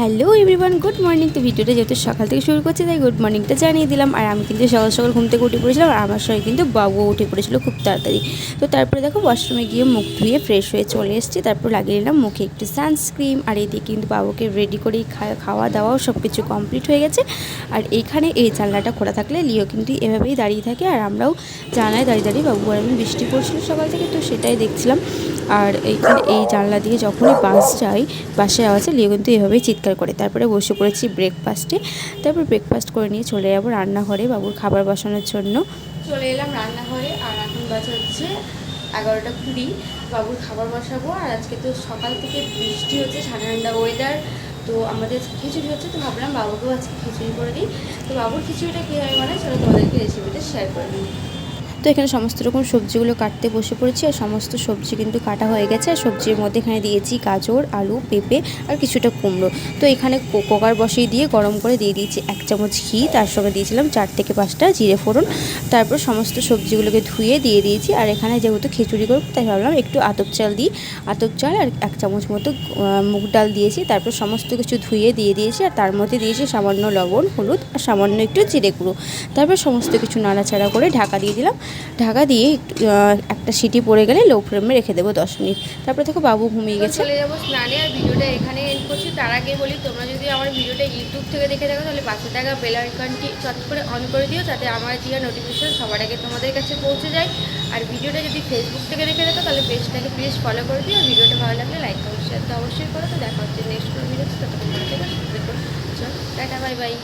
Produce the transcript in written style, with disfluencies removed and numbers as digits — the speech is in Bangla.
Hello everyone, good morning. তো ভিডিওটা যেহেতু সকাল থেকে শুরু করছি তাই গুড মর্নিংটা জানিয়ে দিলাম। আর আমি কিন্তু সকাল সকাল ঘুম থেকে উঠে পড়েছিলাম, আর আমার সঙ্গে কিন্তু বাবুও উঠে পড়েছিল খুব তাড়াতাড়ি। তো তারপরে দেখো ওয়াশরুমে গিয়ে মুখ ধুয়ে ফ্রেশ হয়ে চলে এসেছি। তারপর লাগিয়ে নিলাম মুখে একটু সানস্ক্রিন, আর এদিকে কিন্তু বাবুকে রেডি করেই খাওয়া দাওয়াও সব কিছু কমপ্লিট হয়ে গেছে। আর এইখানে এই জানলাটা খোলা থাকলে লিও কিন্তু এভাবেই দাঁড়িয়ে থাকে, আর আমরাও জানলায় দাঁড়িয়ে দাঁড়িয়ে বাবু আর আমি বৃষ্টি পড়ছিল সকাল থেকে, তো সেটাই দেখছিলাম। আর এইখানে এই জানলা দিয়ে যখনই বাসে আওয়াজে লিও কিন্তু এভাবেই চিৎকার করে। তারপরে বসে পড়েছি ব্রেকফাস্টে। তারপর ব্রেকফাস্ট করে নিয়ে চলে যাবো রান্নাঘরে বাবুর খাবার বসানোর জন্য। চলে এলাম রান্নাঘরে, আর এখন বাজে হচ্ছে 11:20। বাবুর খাবার বসাবো। আর আজকে তো সকাল থেকে বৃষ্টি হচ্ছে, ঠান্ডা ঠান্ডা ওয়েদার, তো আমাদের খিচুড়ি হচ্ছে, তো ভাবলাম বাবুকেও আজকে খিচুড়ি করে দিই। তো বাবুর খিচুড়িটা কীভাবে বানায় চলো তোমাদেরকে রেসিপিটা শেয়ার করে নিই। তো এখানে সমস্ত রকম সবজিগুলো কাটতে বসে পড়েছি, আর সমস্ত সবজি কিন্তু কাটা হয়ে গেছে। আর সবজির মধ্যে এখানে দিয়েছি গাজর, আলু, পেঁপে আর কিছুটা কুমড়ো। তো এখানে কুকার বসিয়ে দিয়ে গরম করে দিয়ে দিয়েছি 1 চামচ ঘি, তার সঙ্গে দিয়েছিলাম 4 থেকে 5টা জিরে ফোড়ন। তারপর সমস্ত সবজিগুলোকে ধুয়ে দিয়ে দিয়েছি। আর এখানে যেহেতু খিচুড়ি করবো তাই ভাবলাম একটু আতপ চাল দিই। আতপ চাল আর 1 চামচ মতো মুগ ডাল দিয়েছি। তারপর সমস্ত কিছু ধুয়ে দিয়ে দিয়েছি, আর তার মধ্যে দিয়েছি সামান্য লবণ, হলুদ আর সামান্য একটু জিরে গুঁড়ো। তারপর সমস্ত কিছু নাড়াচাড়া করে ঢাকা দিয়ে দিলাম। ঢাকা দিয়ে একটা সিটি পড়ে গেলে লো ফ্লেমে রেখে দেবো 10 মিনিট। তারপরে দেখো বাবু ঘুমিয়ে গেছে। চলে যাবো স্নানে। আর ভিডিওটা এখানে এন্ড করছি। তার আগে বলি, তোমরা যদি আমার ভিডিওটা ইউটিউব থেকে দেখে থাকো তাহলে পাশে থাকা বেল আইকনটি চট করে অন করে দিও, যাতে আমার দেওয়া নোটিফিকেশন সবার আগে তোমাদের কাছে পৌঁছে যায়। আর ভিডিওটা যদি ফেসবুক থেকে দেখে থাকো তাহলে পেজটাকে প্লিজ ফলো করে দিও। আর ভিডিওটা ভালো লাগলে লাইক কমেন্ট শেয়ার তো অবশ্যই করো। তো দেখা হচ্ছে নেক্সট কোনো ভিডিওতে। ততক্ষণ ভালো থেকো, সুস্থ থেকো। চল টাটা, বাই বাই।